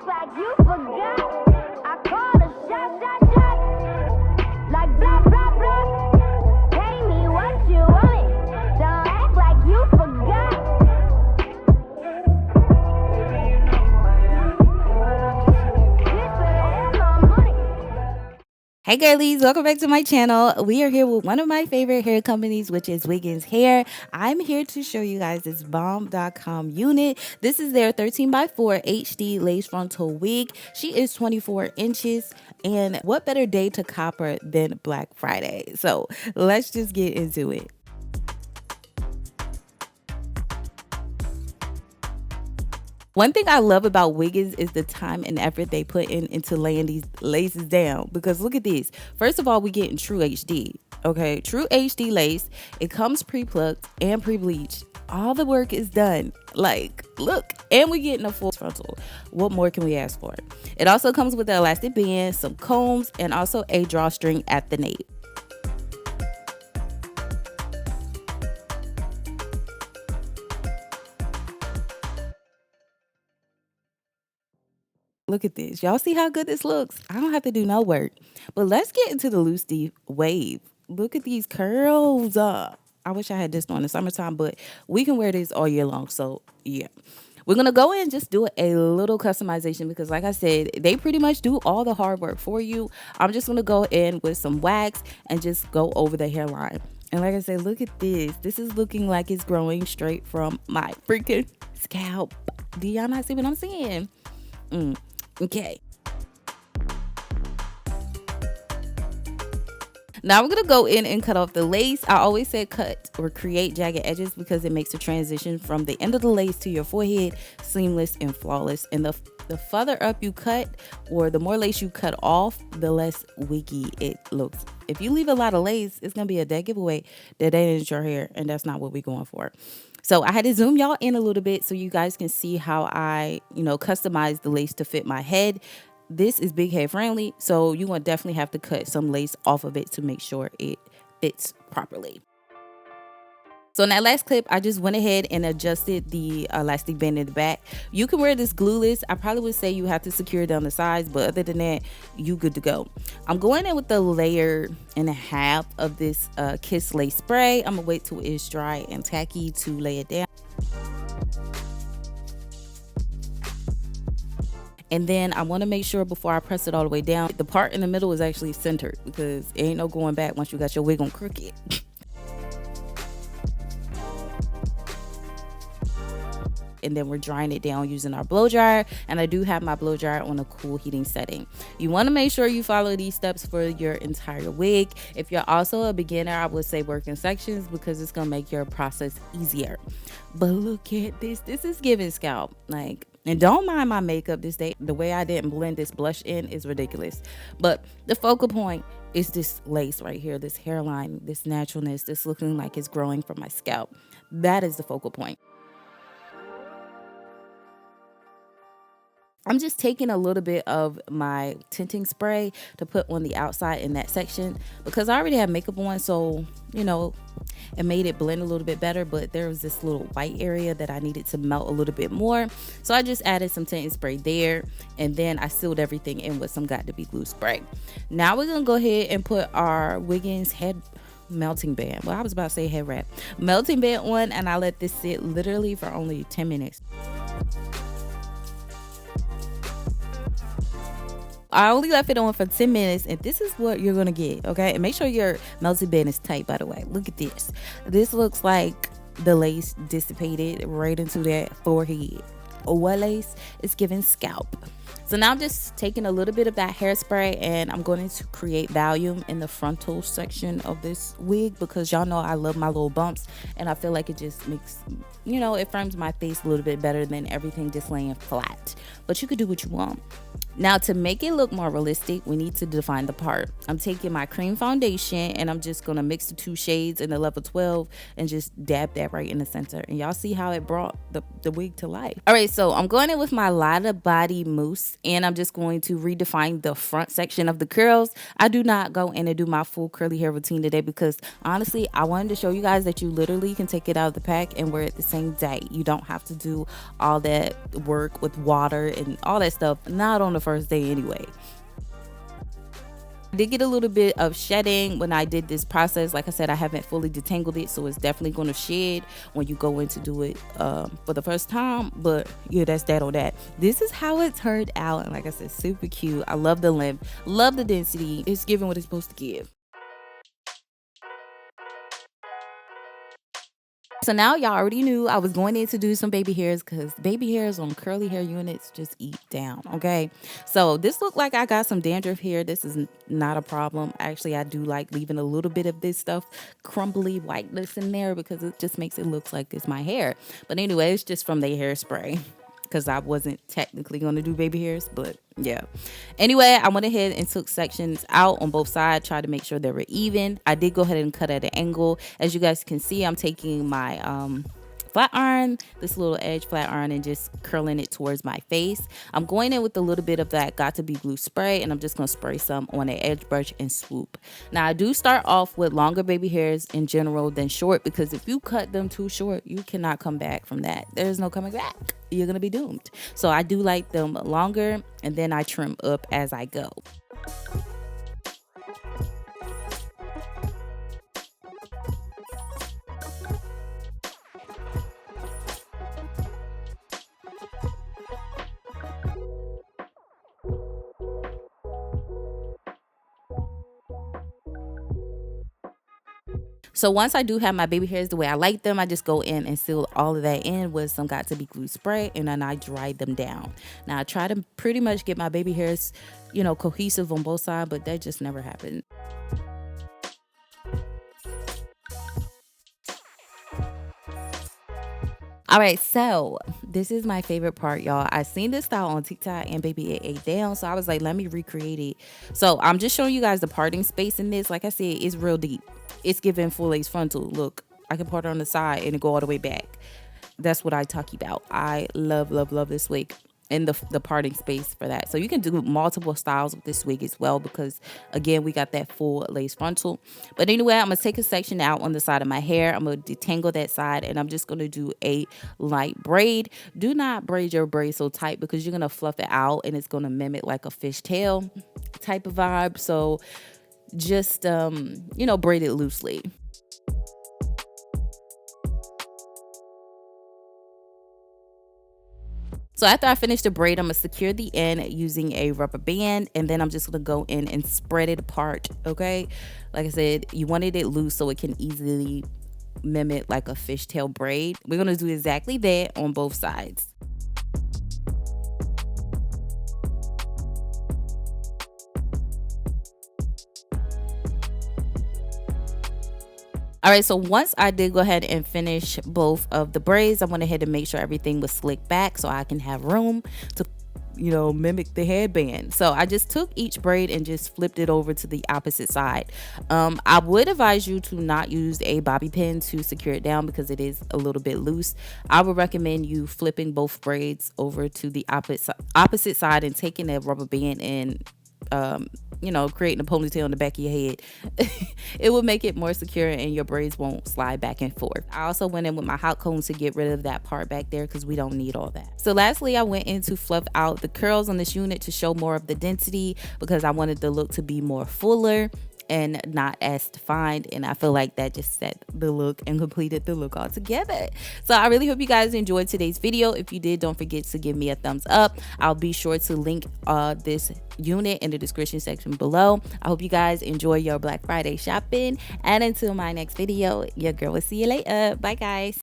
like you forgot. I call a shot, shot, shot. Like blah, blah, blah. Pay me what you want. Don't act like you forgot. Hey girlies, welcome back to my channel. We are here with one of my favorite hair companies, which is Wiggins Hair. I'm here to show you guys this bomb.com unit. This is their 13x4 HD lace frontal wig. She is 24 inches, and what better day to cop her than Black Friday? So let's just get into it. One thing I love about Wiggins is the time and effort they put into laying these laces down, because look at this. First of all, we get in true HD, okay? True HD lace. It comes pre-plucked and pre-bleached. All the work is done. Like, look, and we get in a full frontal. What more can we ask for? It also comes with an elastic band, some combs, and also a drawstring at the nape. Look at this. Y'all see how good this looks? I don't have to do no work. But let's get into the loose wave. Look at these curls. I wish I had this on in the summertime, but we can wear this all year long. So, yeah. We're going to go in and just do a little customization because, like I said, they pretty much do all the hard work for you. I'm just going to go in with some wax and just go over the hairline. And like I said, look at this. This is looking like it's growing straight from my freaking scalp. Do y'all not see what I'm saying? Okay. Now we're going to go in and cut off the lace. I always say cut or create jagged edges because it makes the transition from the end of the lace to your forehead seamless and flawless. And the further up you cut, or the more lace you cut off, the less wiggy it looks. If you leave a lot of lace, it's going to be a dead giveaway that ain't your hair, and that's not what we're going for. So I had to zoom y'all in a little bit so you guys can see how I, customize the lace to fit my head. This is big head friendly, so you're going to definitely have to cut some lace off of it to make sure it fits properly. So in that last clip, I just went ahead and adjusted the elastic band in the back. You can wear this glueless. I probably would say you have to secure it down the sides, but other than that, you good to go. I'm going in with a layer and a half of this Kiss lace spray. I'm gonna wait till it's dry and tacky to lay it down. And then I want to make sure before I press it all the way down, the part in the middle is actually centered, because it ain't no going back once you got your wig on crooked. And then we're drying it down using our blow dryer, and I do have my blow dryer on a cool heating setting. You want to make sure you follow these steps for your entire wig. If you're also a beginner, I would say work in sections because it's gonna make your process easier. But look at this. This is giving scalp. And don't mind my makeup this day. The way I didn't blend this blush in is ridiculous. But the focal point is this lace right here, this hairline, this naturalness, this looking like it's growing from my scalp. That is the focal point. I'm just taking a little bit of my tinting spray to put on the outside in that section because I already have makeup on, so, it made it blend a little bit better, but there was this little white area that I needed to melt a little bit more. So I just added some tinting spray there, and then I sealed everything in with some Got to Be glue spray. Now we're going to go ahead and put our Wiggins head melting band. Well, I was about to say head wrap. Melting band on, and I let this sit literally for only 10 minutes. I only left it on for 10 minutes, and this is what you're gonna get, okay? And make sure your melting band is tight, by the way. Look at this. This looks like the lace dissipated right into that forehead. What lace? It's giving scalp. So now I'm just taking a little bit of that hairspray, and I'm going to create volume in the frontal section of this wig because y'all know I love my little bumps, and I feel like it just makes, it frames my face a little bit better than everything just laying flat. But you could do what you want. Now to make it look more realistic, we need to define the part. I'm taking my cream foundation and I'm just gonna mix the 2 shades in the level 12 and just dab that right in the center. And y'all see how it brought the wig to life. All right, so I'm going in with my Lotta Body mousse and I'm just going to redefine the front section of the curls. I do not go in and do my full curly hair routine today because honestly, I wanted to show you guys that you literally can take it out of the pack and wear it the same day. You don't have to do all that work with water and all that stuff, not on the first day anyway. I did get a little bit of shedding when I did this process. Like I said, I haven't fully detangled it, so it's definitely going to shed when you go in to do it for the first time. But yeah, that's that on that. This is how it turned out, and like I said, super cute. I love the length, love the density. It's giving what it's supposed to give. So now y'all already knew I was going in to do some baby hairs because baby hairs on curly hair units just eat down, okay? So this looked like I got some dandruff here. This is not a problem. Actually, I do like leaving a little bit of this stuff, crumbly whiteness in there because it just makes it look like it's my hair. But anyway, it's just from the hairspray because I wasn't technically going to do baby hairs, but yeah. Anyway, I went ahead and took sections out on both sides, tried to make sure they were even. I did go ahead and cut at an angle. As you guys can see, I'm taking my flat iron, this little edge flat iron, and just curling it towards my face. I'm going in with a little bit of that Got to Be Glue spray, and I'm just going to spray some on an edge brush and swoop. Now, I do start off with longer baby hairs in general than short because if you cut them too short, you cannot come back from that. There's no coming back. You're going to be doomed. So I do like them longer, and then I trim up as I go. So once I do have my baby hairs the way I like them, I just go in and seal all of that in with some Got to Be Glue spray, and then I dry them down. Now I try to pretty much get my baby hairs, you know, cohesive on both sides, but that just never happened. All right, so this is my favorite part, y'all. I seen this style on TikTok and baby it ate down, so I was like, let me recreate it. So I'm just showing you guys the parting space in this. Like I said, it's real deep. It's giving full lace frontal. Look, I can part it on the side and it go all the way back. That's what I talk about. I love, love, love this wig and the parting space for that. So you can do multiple styles with this wig as well because, again, we got that full lace frontal. But anyway, I'm going to take a section out on the side of my hair. I'm going to detangle that side, and I'm just going to do a light braid. Do not braid your braid so tight because you're going to fluff it out, and it's going to mimic like a fishtail type of vibe. So just, you know, braid it loosely. So after I finish the braid, I'm going to secure the end using a rubber band, and then I'm just going to go in and spread it apart, okay? Like I said, you wanted it loose so it can easily mimic like a fishtail braid. We're going to do exactly that on both sides. All right, so once I did go ahead and finish both of the braids, I went ahead and make sure everything was slicked back so I can have room to, you know, mimic the headband. So I just took each braid and just flipped it over to the opposite side. I would advise you to not use a bobby pin to secure it down because it is a little bit loose. I would recommend you flipping both braids over to the opposite side and taking a rubber band and you know, creating a ponytail in the back of your head. It will make it more secure and your braids won't slide back and forth. I also went in with my hot comb to get rid of that part back there because we don't need all that. So lastly, I went in to fluff out the curls on this unit to show more of the density because I wanted the look to be more fuller and not as defined, and I feel like that just set the look and completed the look altogether. So I really hope you guys enjoyed today's video. If you did, don't forget to give me a thumbs up. I'll be sure to link this unit in the description section below. I hope you guys enjoy your Black Friday shopping, and until my next video, your girl will see you later. Bye guys.